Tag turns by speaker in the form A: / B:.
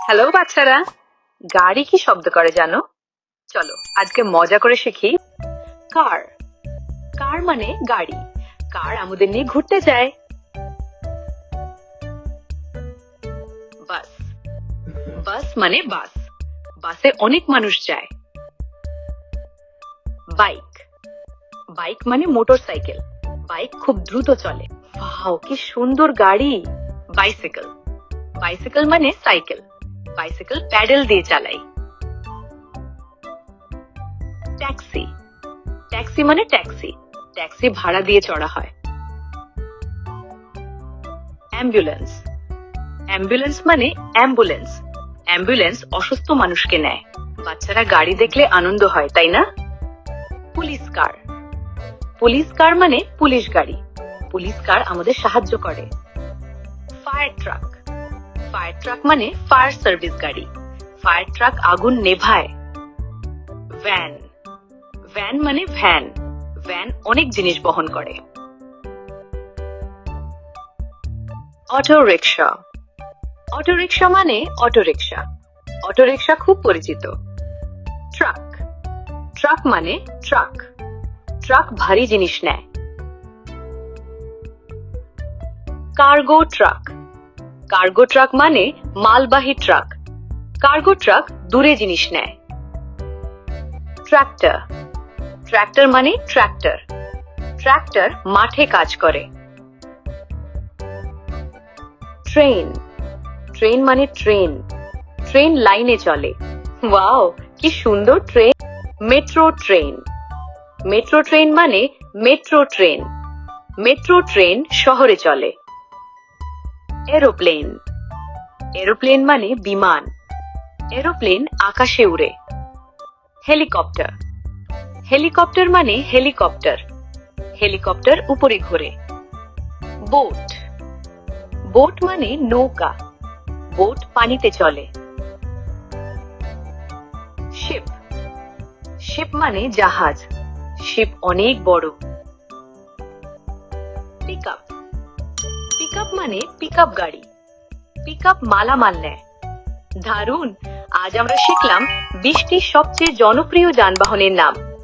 A: Hello বাচ্চারা, গাড়ি কি শব্দ করে জানো? চলো আজকে মজা করে শিখি। কার। কার মানে গাড়ি। কার আমাদের নিয়ে ঘুরতে যায়। বাস। বাস মানে বাস। বাসে অনেক মানুষ যায়। বাইক। বাইক মানে মোটরসাইকেল। বাইক খুব দ্রুত চলে। ওয়াও, কি সুন্দর গাড়ি। বাইসাইকেল। বাইসাইকেল মানে সাইকেল। বাইসাইকেল প্যাডেল দিয়ে চালাই। ট্যাক্সি। ট্যাক্সি মানে ট্যাক্সি। ট্যাক্সি ভাড়া দিয়ে চড়া হয়। অ্যাম্বুলেন্স। অ্যাম্বুলেন্স মানে অ্যাম্বুলেন্স। অ্যাম্বুলেন্স অসুস্থ মানুষকে নেয়। বাচ্চারা গাড়ি দেখলে আনন্দ হয়, তাই না? পুলিশ কার। পুলিশ কার মানে পুলিশ গাড়ি। পুলিশ কার আমাদের সাহায্য করে। Fire truck. ফায়ার ট্রাক মানে ফায়ার সার্ভিস গাড়ি। ফায়ার ট্রাক আগুন নেভায়। ভ্যান। ভ্যান মানে ভ্যান। ভ্যান অনেক জিনিস বহন করে। Auto rickshaw. অটো রিক্সা মানে অটো রিক্সা। অটো রিক্সা খুব পরিচিত। ট্রাক। ট্রাক মানে ট্রাক। ট্রাক ভারী জিনিস নেয়। Cargo truck. কার্গো ট্রাক মানে মালবাহী ট্রাক। কার্গো ট্রাক দূরে জিনিস নেয়। ট্রাক্টর। ট্রাক্টর মানে ট্রাক্টর। ট্রাক্টর মাঠে কাজ করে। ট্রেন। ট্রেন মানে ট্রেন। ট্রেন লাইনে চলে। ওয়াও, কি সুন্দর train. Metro train. Metro train মানে মেট্রো ট্রেন। মেট্রো ট্রেন শহরে চলে। এরোপ্লেন। এরোপ্লেন মানে বিমান। এরোপ্লেন আকাশে উড়ে। হেলিকপ্টার। হেলিকপ্টার মানে হেলিকপ্টার। হেলিকপ্টার উপরে ঘোরে। বোট। বোট মানে নৌকা। বোট পানিতে চলে। শিপ। শিপ মানে জাহাজ। শিপ অনেক বড়। পিকআপ। পিকআপ মানে পিকআপ গাড়ি। পিকআপ মালামাল নেয়। দারুণ, আজ আমরা শিখলাম 20টি সবচেয়ে জনপ্রিয় যানবাহনের নাম।